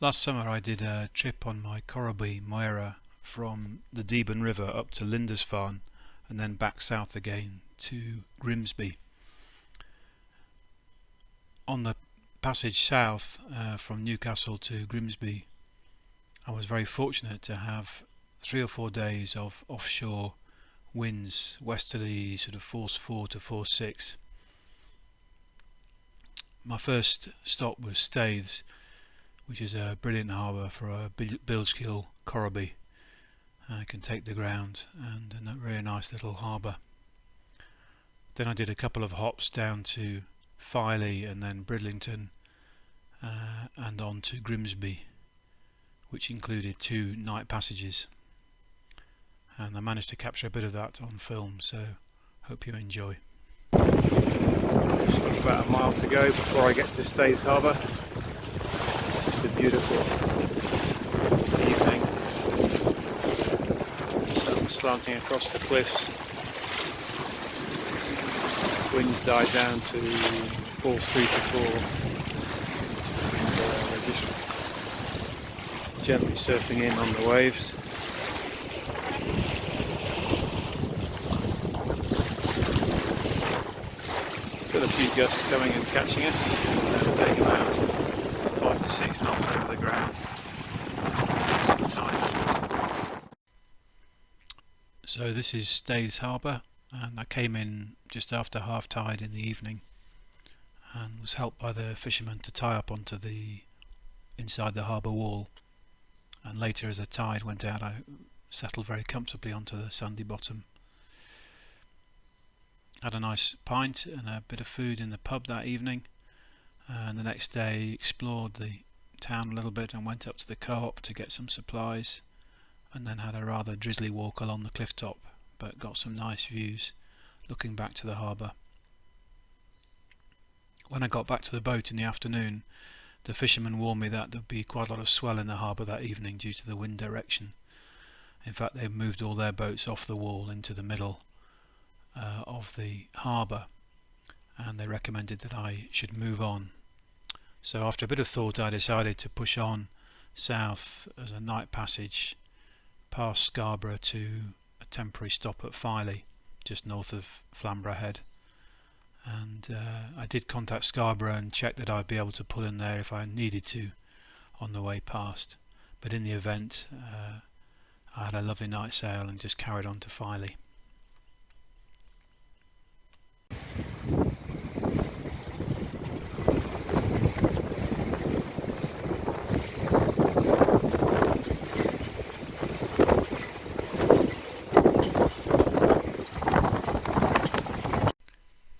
Last summer I did a trip on my Corribee moira from the Deben River up to Lindisfarne and then back south again to Grimsby. On the passage south from Newcastle to Grimsby, I was very fortunate to have 3 or 4 days of offshore winds, westerly sort of force 4 to force 6. My first stop was Staithes, which is a brilliant harbour for a bilge keel Corribee. It can take the ground, and a very nice little harbour. Then I did a couple of hops down to Filey and then Bridlington and on to Grimsby, which included 2 night passages, and I managed to capture a bit of that on film, so hope you enjoy. Just got about a mile to go before I get to Staithes Harbour. Just a beautiful evening, sun slanting across the cliffs. Winds died down to force 3 to 4, and they're just gently surfing in on the waves. Still a few gusts coming and catching us, and they're taking about 5 to 6 knots over the ground. It's nice. So this is Staithes Harbour, and I came in just after half tide in the evening and was helped by the fishermen to tie up onto the inside the harbour wall, and later as the tide went out I settled very comfortably onto the sandy bottom. Had a nice pint and a bit of food in the pub that evening, and the next day explored the town a little bit and went up to the co-op to get some supplies, and then had a rather drizzly walk along the cliff top, but got some nice views looking back to the harbour. When I got back to the boat in the afternoon, the fishermen warned me that there would be quite a lot of swell in the harbour that evening due to the wind direction. In fact, they moved all their boats off the wall into the middle of the harbour, and they recommended that I should move on. So after a bit of thought I decided to push on south as a night passage past Scarborough to a temporary stop at Filey, just north of Flamborough Head. And I did contact Scarborough and check that I'd be able to pull in there if I needed to on the way past, but in the event I had a lovely night sail and just carried on to Filey.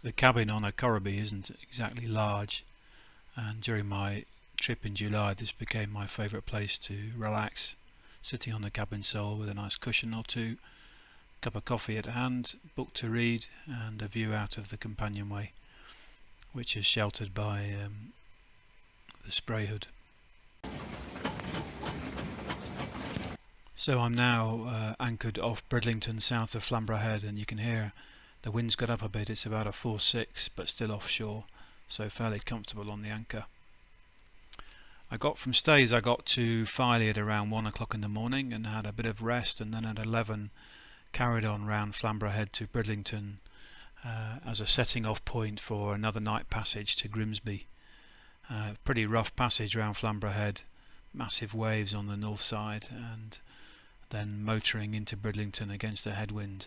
The cabin on a Corribee isn't exactly large, and during my trip in July this became my favourite place to relax, sitting on the cabin sole with a nice cushion or two, cup of coffee at hand, book to read, and a view out of the companionway, which is sheltered by the spray hood. So I'm now anchored off Bridlington south of Flamborough Head, and you can hear the wind's got up a bit. It's about a force 6 but still offshore, so fairly comfortable on the anchor. I got from Staithes, I got to Filey at around 1 o'clock in the morning and had a bit of rest, and then at 11 carried on round Flamborough Head to Bridlington as a setting off point for another night passage to Grimsby. Pretty rough passage round Flamborough Head, massive waves on the north side, and then motoring into Bridlington against a headwind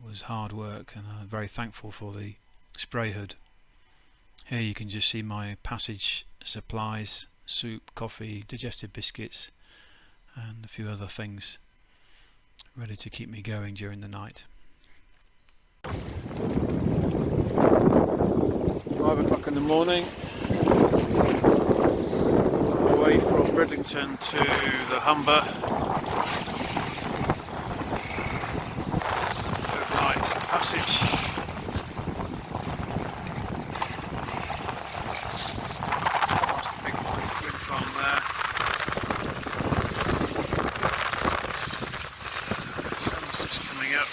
was hard work, and I'm very thankful for the spray hood. Here you can just see my passage supplies: soup, coffee, digestive biscuits and a few other things ready to keep me going during the night. 5 o'clock in the morning, away from Bridlington to the Humber. Overnight passage. Past a big wind farm there. The sun's just coming up.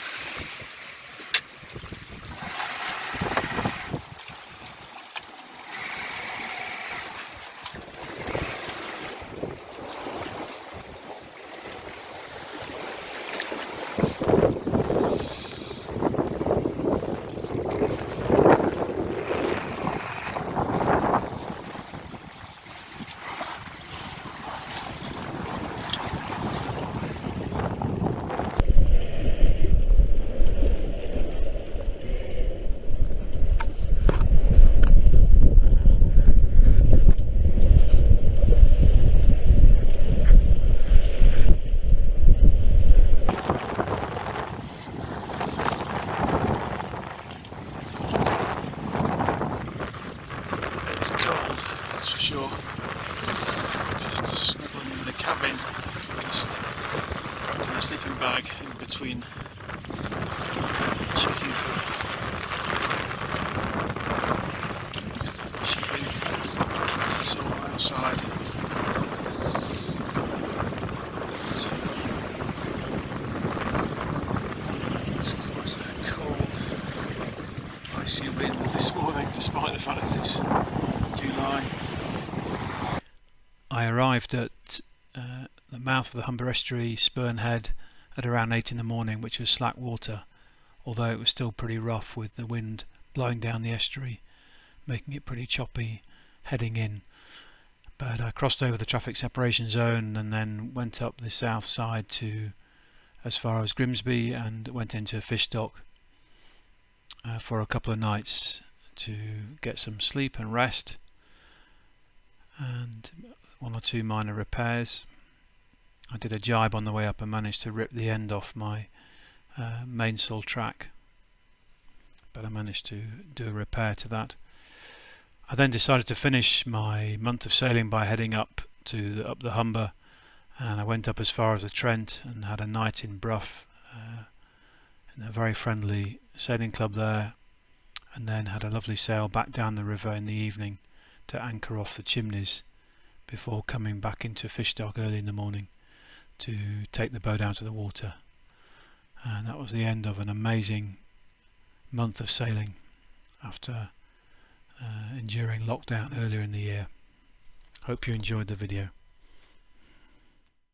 cold, that's for sure. Just snuggling in the cabin, just wrapped in a sleeping bag in between, checking for shipping. It's all outside. It's quite a cold, icy wind this morning, despite the fact that it's July. I arrived at the mouth of the Humber Estuary, Spurn Head, at around 8 in the morning, which was slack water, although it was still pretty rough with the wind blowing down the estuary, making it pretty choppy heading in. But I crossed over the traffic separation zone and then went up the south side to as far as Grimsby and went into a fish dock for a couple of nights to get some sleep and rest and one or two minor repairs. I did a jibe on the way up and managed to rip the end off my mainsail track, but I managed to do a repair to that. I then decided to finish my month of sailing by heading up the Humber, and I went up as far as the Trent and had a night in Brough in a very friendly sailing club there, and then had a lovely sail back down the river in the evening to anchor off the Chimneys before coming back into fish dock early in the morning to take the boat out of the water. And that was the end of an amazing month of sailing after enduring lockdown earlier in the year. Hope you enjoyed the video.